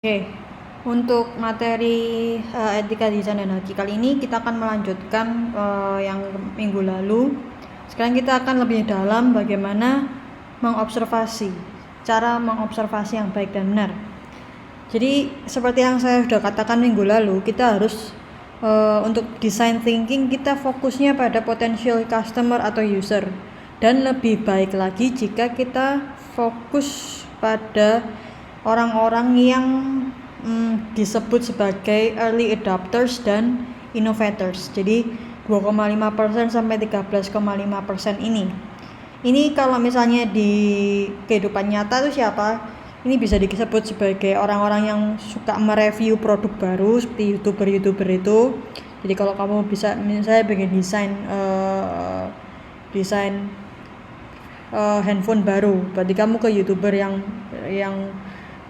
Oke, untuk materi etika desain dan haki kali ini kita akan melanjutkan yang minggu lalu. Sekarang kita akan lebih dalam bagaimana cara mengobservasi yang baik dan benar. Jadi seperti yang saya sudah katakan minggu lalu, kita harus untuk design thinking kita fokusnya pada potential customer atau user, dan lebih baik lagi jika kita fokus pada orang-orang yang disebut sebagai early adopters dan innovators. Jadi 2,5% sampai 13,5% ini kalau misalnya di kehidupan nyata itu siapa? Ini bisa disebut sebagai orang-orang yang suka mereview produk baru seperti youtuber itu. Jadi kalau kamu bisa, misalnya pengen desain handphone baru, berarti kamu ke youtuber yang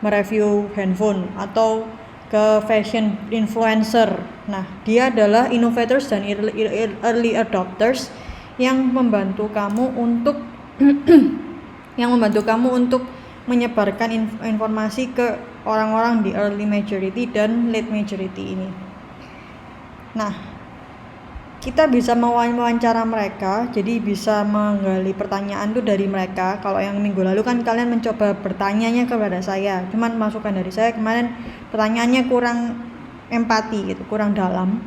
mereview handphone, atau ke fashion influencer. Nah, dia adalah innovators dan early adopters yang membantu kamu untuk menyebarkan informasi ke orang-orang di early majority dan late majority ini. Nah, kita bisa mewawancara mereka, jadi bisa menggali pertanyaan tuh dari mereka. Kalau yang minggu lalu kan kalian mencoba bertanyanya kepada saya, cuman masukan dari saya kemarin pertanyaannya kurang empati gitu, kurang dalam.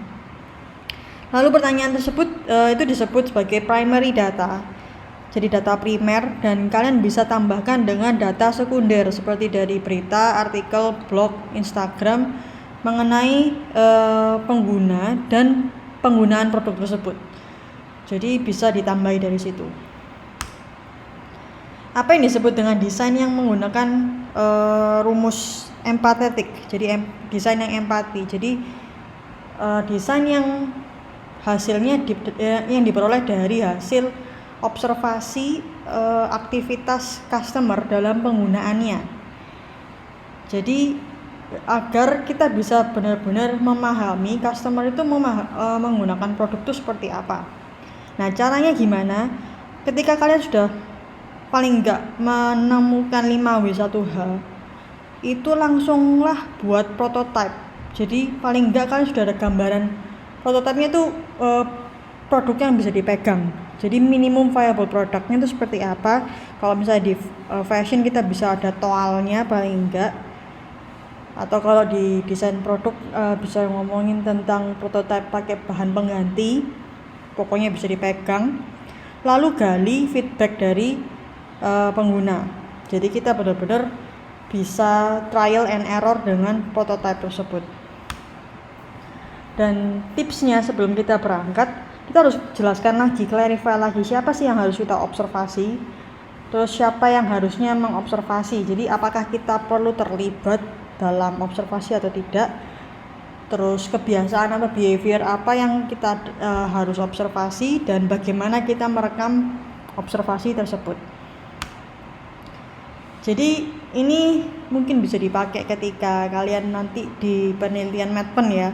Lalu pertanyaan tersebut itu disebut sebagai primary data, jadi data primer, dan kalian bisa tambahkan dengan data sekunder seperti dari berita, artikel, blog, Instagram mengenai pengguna dan penggunaan produk tersebut. Jadi bisa ditambahi dari situ. Apa yang disebut dengan desain yang menggunakan rumus empatetik? Jadi desain yang empati. Jadi desain yang hasilnya yang diperoleh dari hasil observasi aktivitas customer dalam penggunaannya. Jadi agar kita bisa benar-benar memahami customer itu menggunakan produk itu seperti apa. Nah, caranya gimana? Ketika kalian sudah paling enggak menemukan 5W1H, itu langsunglah buat prototype. Jadi paling enggak kalian sudah ada gambaran prototipenya itu produk yang bisa dipegang. Jadi minimum viable produknya itu seperti apa. Kalau misalnya di fashion kita bisa ada toalnya paling enggak, atau kalau di desain produk bisa ngomongin tentang prototipe pakai bahan pengganti, pokoknya bisa dipegang. Lalu gali feedback dari pengguna, jadi kita benar-benar bisa trial and error dengan prototipe tersebut. Dan tipsnya sebelum kita berangkat, kita harus jelaskan lagi, clarify lagi siapa sih yang harus kita observasi, terus siapa yang harusnya mengobservasi. Jadi apakah kita perlu terlibat dalam observasi atau tidak, terus kebiasaan atau behavior apa yang kita harus observasi, dan bagaimana kita merekam observasi tersebut. Jadi ini mungkin bisa dipakai ketika kalian nanti di penelitian Medpen ya.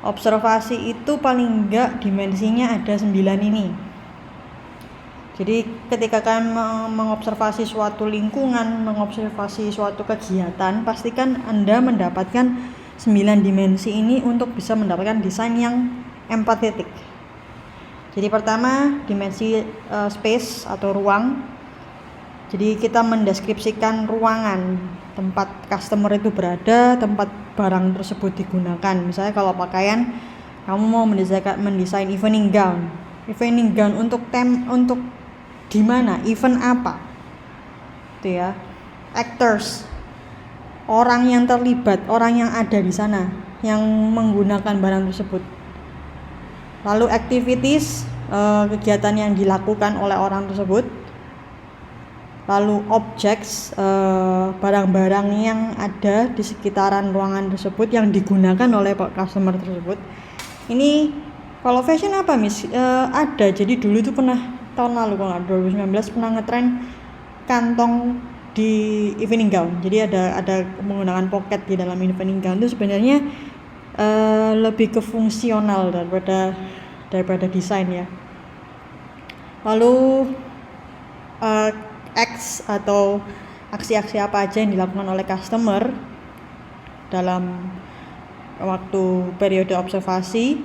Observasi itu paling enggak dimensinya ada 9 ini. Jadi ketika kalian mengobservasi suatu lingkungan, mengobservasi suatu kegiatan, pastikan Anda mendapatkan 9 dimensi ini untuk bisa mendapatkan desain yang empatetik. Jadi pertama, dimensi space atau ruang. Jadi kita mendeskripsikan ruangan tempat customer itu berada, tempat barang tersebut digunakan. Misalnya kalau pakaian, kamu mau mendesain evening gown untuk di mana, event apa, itu ya. Actors, orang yang terlibat, orang yang ada di sana, yang menggunakan barang tersebut. Lalu activities, kegiatan yang dilakukan oleh orang tersebut. Lalu objects, barang-barang yang ada di sekitaran ruangan tersebut yang digunakan oleh customer tersebut. Ini kalau fashion apa ada, jadi dulu itu pernah tahun lalu kalau 2019 pernah ngetren kantong di evening gown. Jadi ada menggunakan pocket di dalam evening gown. Itu sebenarnya lebih ke fungsional daripada desain ya. Lalu acts atau aksi-aksi apa aja yang dilakukan oleh customer. dalam waktu periode observasi.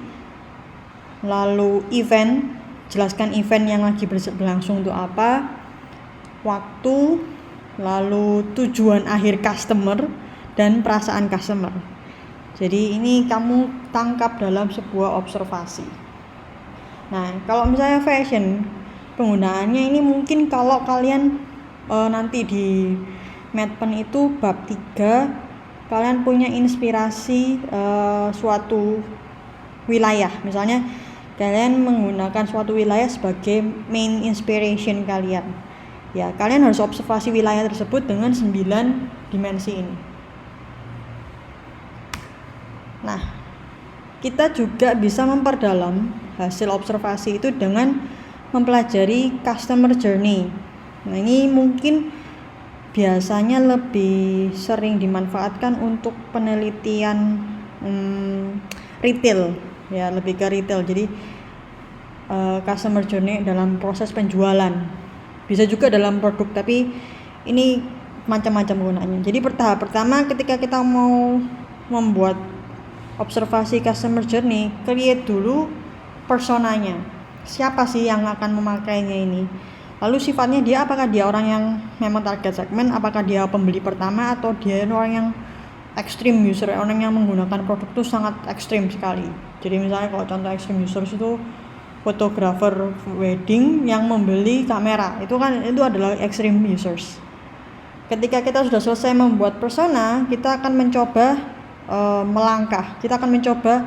Lalu event, jelaskan event yang lagi berlangsung untuk apa, waktu, lalu tujuan akhir customer, dan perasaan customer. Jadi ini kamu tangkap dalam sebuah observasi. Nah, kalau misalnya fashion, penggunaannya ini mungkin kalau kalian nanti di Medpen itu bab 3, kalian punya inspirasi suatu wilayah. Misalnya kalian menggunakan suatu wilayah sebagai main inspiration kalian. Ya, kalian harus observasi wilayah tersebut dengan 9 dimensi ini. Nah, kita juga bisa memperdalam hasil observasi itu dengan mempelajari customer journey. Nah, ini mungkin biasanya lebih sering dimanfaatkan untuk penelitian retail, ya, lebih ke retail. Jadi customer journey dalam proses penjualan, bisa juga dalam produk, tapi ini macam-macam gunanya. Jadi tahap pertama ketika kita mau membuat observasi customer journey, create dulu personanya. Siapa sih yang akan memakainya ini? Lalu sifatnya dia, apakah dia orang yang memang target segmen, apakah dia pembeli pertama, atau dia orang yang extreme user, orang yang menggunakan produk itu sangat ekstrim sekali. Jadi misalnya kalau contoh extreme users itu fotografer wedding yang membeli kamera, itu adalah extreme users. Ketika kita sudah selesai membuat persona, kita akan mencoba melangkah, kita akan mencoba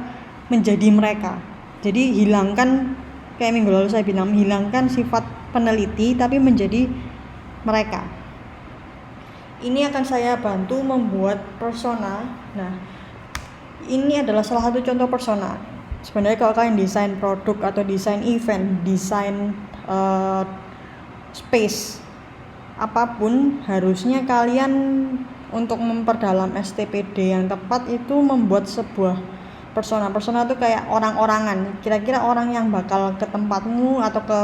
menjadi mereka. Jadi hilangkan, kayak minggu lalu saya bilang, hilangkan sifat peneliti tapi menjadi mereka. Ini akan saya bantu membuat persona. Nah, ini adalah salah satu contoh persona. Sebenarnya kalau kalian desain produk atau desain event, desain space, apapun, harusnya kalian untuk memperdalam STPD yang tepat itu membuat sebuah persona. Persona itu kayak orang-orangan. Kira-kira orang yang bakal ke tempatmu atau ke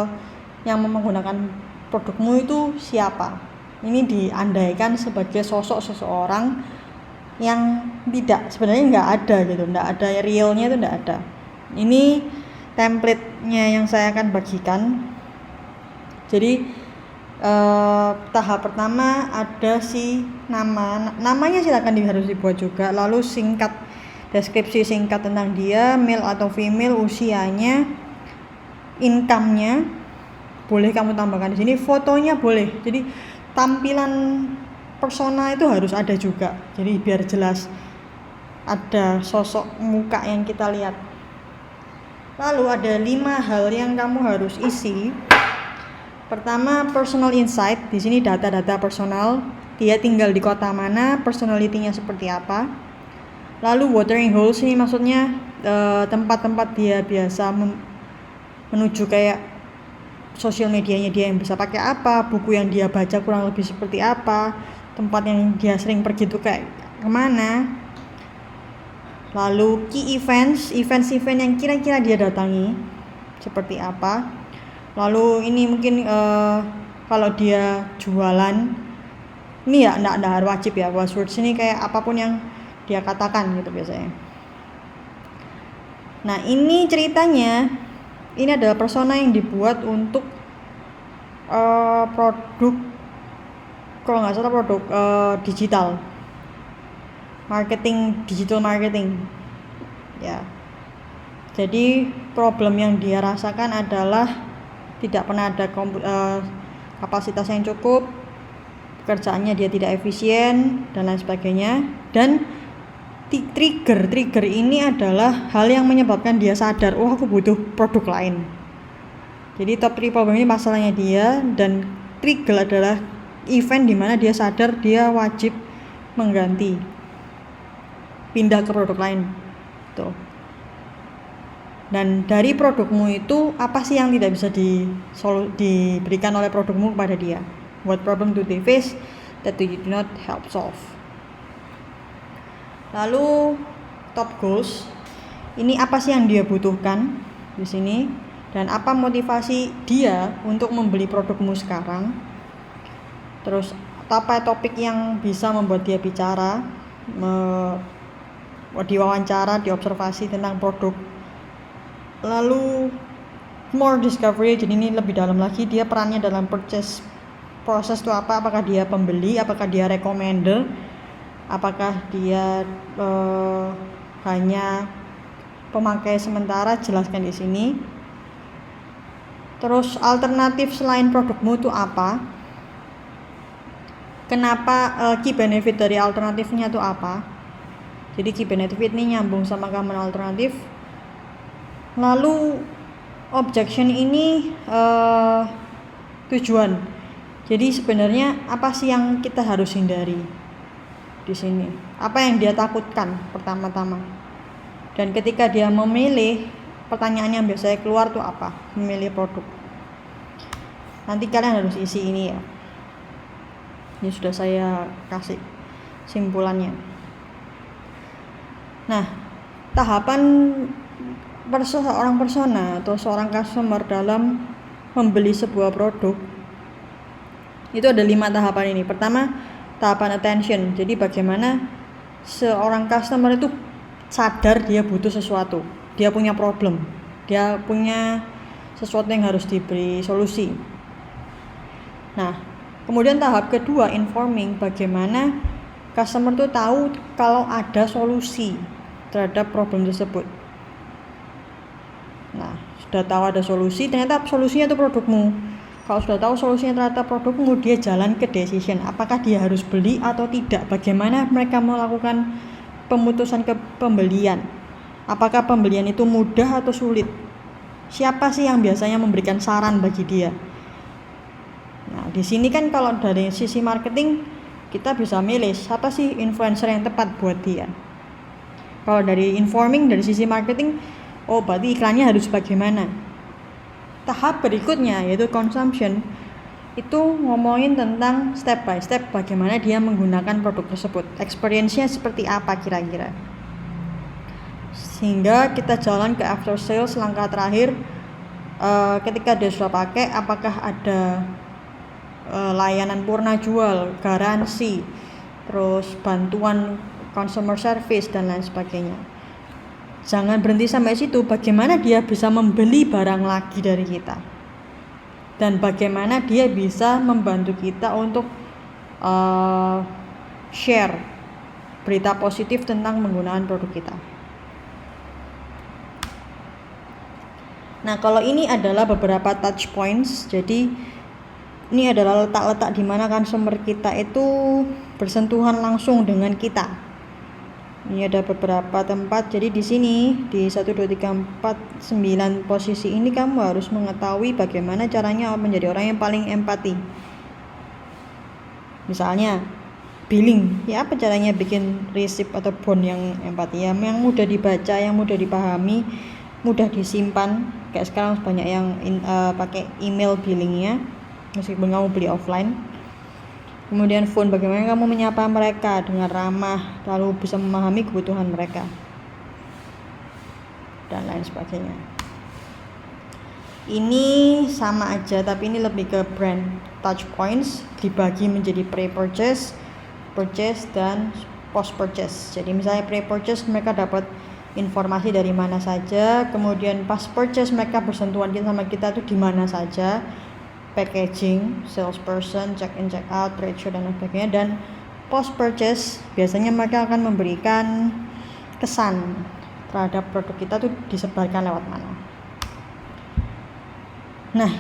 yang menggunakan produkmu itu siapa. Ini diandaikan sebagai sosok seseorang yang sebenarnya nggak ada gitu, nggak ada realnya, itu nggak ada. Ini template-nya yang saya akan bagikan. Jadi tahap pertama ada si namanya silakan harus dibuat juga, lalu singkat, deskripsi singkat tentang dia, male atau female, usianya, income-nya boleh kamu tambahkan di sini, fotonya boleh. Jadi tampilan persona itu harus ada juga, jadi biar jelas ada sosok muka yang kita lihat. Lalu ada 5 hal yang kamu harus isi. Pertama, personal insight. Di sini data-data personal, dia tinggal di kota mana, personality-nya seperti apa. Lalu watering holes, ini maksudnya tempat-tempat dia biasa menuju, kayak sosial medianya dia yang bisa pakai apa, buku yang dia baca kurang lebih seperti apa, tempat yang dia sering pergi itu kayak kemana. Lalu key events yang kira-kira dia datangi seperti apa. Lalu ini mungkin kalau dia jualan, ini ya enggak wajib ya, buzzwords ini kayak apapun yang dia katakan gitu biasanya. Nah, ini ceritanya, ini adalah persona yang dibuat untuk produk, kalau nggak salah produk digital marketing ya. Jadi problem yang dia rasakan adalah tidak pernah ada kapasitas yang cukup, pekerjaannya dia tidak efisien dan lain sebagainya. Dan trigger ini adalah hal yang menyebabkan dia sadar, aku butuh produk lain. Jadi top 3 problem ini masalahnya dia, dan trigger adalah event di mana dia sadar dia wajib mengganti, pindah ke produk lain tuh. Dan dari produkmu itu apa sih yang tidak bisa diberikan oleh produkmu kepada dia? What problem do they face that you do not help solve? Lalu top goals, ini apa sih yang dia butuhkan di sini, dan apa motivasi dia untuk membeli produkmu sekarang. Terus apa topik yang bisa membuat dia bicara, diwawancara, diobservasi tentang produk. Lalu more discovery, jadi ini lebih dalam lagi dia perannya dalam purchase proses itu apa, apakah dia pembeli, apakah dia recommender, apakah dia hanya pemakai sementara, jelaskan di sini. Terus alternatif selain produkmu itu apa, kenapa, key benefit dari alternatifnya itu apa. Jadi key benefit ini nyambung sama keamanan alternatif. Lalu objection ini tujuan. Jadi sebenarnya apa sih yang kita harus hindari di sini? Apa yang dia takutkan pertama-tama? Dan ketika dia memilih, pertanyaan yang biasanya keluar tuh apa? Memilih produk. Nanti kalian harus isi ini ya. Ini sudah saya kasih simpulannya. Nah, tahapan seorang persona atau seorang customer dalam membeli sebuah produk itu ada 5 tahapan ini. Pertama, tahapan attention. Jadi bagaimana seorang customer itu sadar dia butuh sesuatu, dia punya problem, dia punya sesuatu yang harus diberi solusi. Nah, kemudian tahap kedua, informing, bagaimana customer itu tahu kalau ada solusi terhadap problem tersebut. Nah, sudah tahu ada solusi, ternyata solusinya itu produkmu. Kalau sudah tahu solusinya ternyata produkmu, dia jalan ke decision. Apakah dia harus beli atau tidak? Bagaimana mereka melakukan pemutusan pembelian? Apakah pembelian itu mudah atau sulit? Siapa sih yang biasanya memberikan saran bagi dia? Nah, di sini kan kalau dari sisi marketing kita bisa milih siapa sih influencer yang tepat buat dia. Kalau dari informing, dari sisi marketing, oh berarti iklannya harus bagaimana. Tahap berikutnya yaitu consumption, itu ngomongin tentang step by step bagaimana dia menggunakan produk tersebut, experience-nya seperti apa kira-kira, sehingga kita jalan ke after sales, langkah terakhir. Ketika dia sudah pakai, apakah ada layanan purna jual, garansi, terus bantuan consumer service dan lain sebagainya. Jangan berhenti sampai situ, bagaimana dia bisa membeli barang lagi dari kita, dan bagaimana dia bisa membantu kita untuk share berita positif tentang penggunaan produk kita. Nah, kalau ini adalah beberapa touch points, jadi ini adalah letak-letak di mana consumer kita itu bersentuhan langsung dengan kita. Ini ada beberapa tempat, jadi di sini di 1, 2, 3, 4, 9 posisi ini kamu harus mengetahui bagaimana caranya menjadi orang yang paling empati. Misalnya billing, ya apa caranya bikin receipt atau bond yang empati, yang mudah dibaca, yang mudah dipahami, mudah disimpan. Kayak sekarang banyak yang pakai email billingnya meskipun kamu beli offline. Kemudian phone, bagaimana kamu menyapa mereka dengan ramah, lalu bisa memahami kebutuhan mereka, dan lain sebagainya. Ini sama aja, tapi ini lebih ke brand touch points, dibagi menjadi pre-purchase, purchase, dan post-purchase. Jadi misalnya pre-purchase mereka dapat informasi dari mana saja, kemudian pas purchase mereka bersentuhan sama kita tuh di mana saja, packaging, salesperson, check in, check out, trade show, dan lain sebagainya. Dan post purchase biasanya mereka akan memberikan kesan terhadap produk kita tuh disebarkan lewat mana. Nah,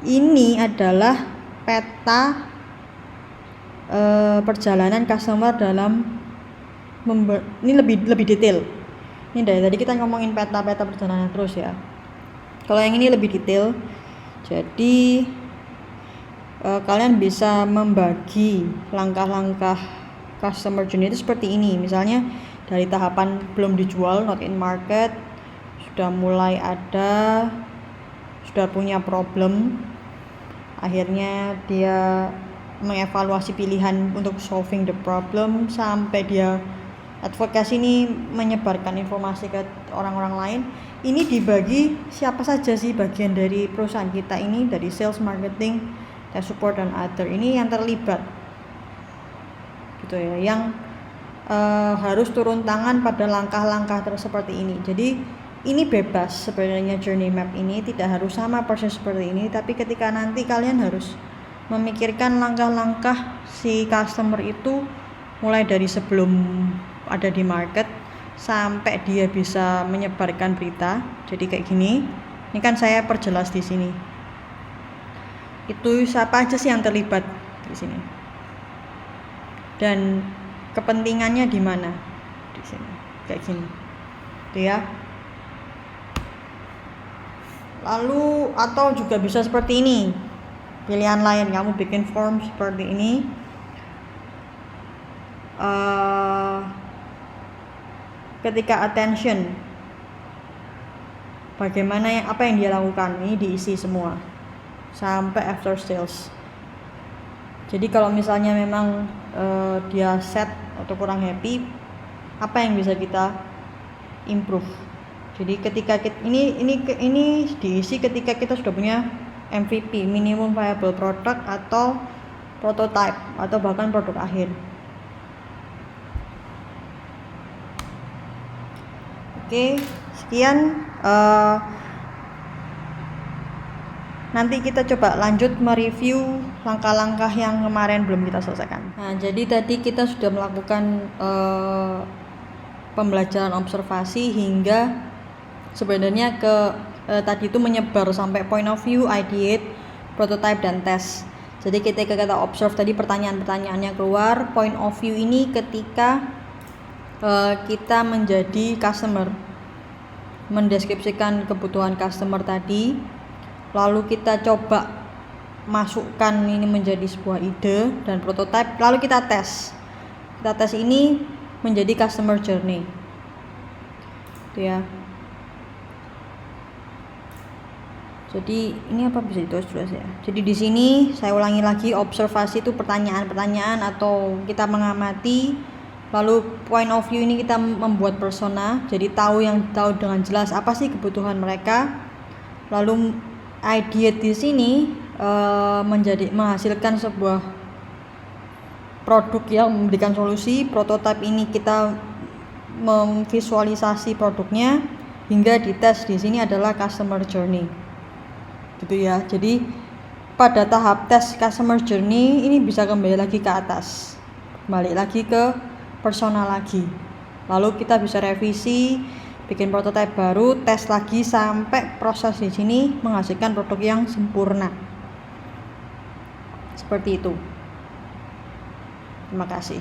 ini adalah peta perjalanan customer dalam ini lebih detail. Ini dari tadi kita ngomongin peta-peta perjalanan terus ya. Kalau yang ini lebih detail, jadi kalian bisa membagi langkah-langkah customer journey itu seperti ini. Misalnya dari tahapan belum dijual, not in market, sudah mulai ada, sudah punya problem, akhirnya dia mengevaluasi pilihan untuk solving the problem, sampai dia advokasi ini menyebarkan informasi ke orang-orang lain. Ini dibagi siapa saja sih bagian dari perusahaan kita ini, dari sales, marketing, tech support, dan other, ini yang terlibat gitu ya, yang harus turun tangan pada langkah-langkah seperti ini. Jadi ini bebas sebenarnya, journey map ini tidak harus sama persis seperti ini, tapi ketika nanti kalian harus memikirkan langkah-langkah si customer itu mulai dari sebelum ada di market sampai dia bisa menyebarkan berita. Jadi kayak gini. Ini kan saya perjelas di sini. Itu siapa aja sih yang terlibat di sini. Dan kepentingannya di mana? Di sini. Kayak gini. Itu ya. Lalu atau juga bisa seperti ini, pilihan lain, kamu bikin form seperti ini, ketika attention, bagaimana apa yang dia lakukan, ini diisi semua sampai after sales. Jadi kalau misalnya memang dia sad atau kurang happy, apa yang bisa kita improve. Jadi ketika ini diisi ketika kita sudah punya MVP, minimum viable product, atau prototype, atau bahkan produk akhir. Oke, sekian. Nanti kita coba lanjut mereview langkah-langkah yang kemarin belum kita selesaikan. Nah, jadi tadi kita sudah melakukan pembelajaran observasi hingga sebenarnya tadi itu menyebar sampai point of view, ideate, prototype, dan test. Jadi ketika kita observe tadi pertanyaan-pertanyaannya keluar, point of view ini ketika kita menjadi customer, mendeskripsikan kebutuhan customer tadi, lalu kita coba masukkan ini menjadi sebuah ide dan prototype, lalu kita tes. Kita tes ini menjadi customer journey. Itu ya. Jadi ini apa bisa ditulis ya. Jadi di sini saya ulangi lagi, observasi itu pertanyaan-pertanyaan atau kita mengamati, lalu point of view ini kita membuat persona, jadi tahu dengan jelas apa sih kebutuhan mereka. Lalu idea di sini menghasilkan sebuah produk yang memberikan solusi. Prototype ini kita memvisualisasi produknya, hingga dites di sini adalah customer journey. Gitu ya. Jadi pada tahap tes customer journey ini bisa kembali lagi ke atas, balik lagi ke persona lagi, lalu kita bisa revisi, bikin prototipe baru, tes lagi sampai proses di sini menghasilkan produk yang sempurna. Seperti itu. Terima kasih.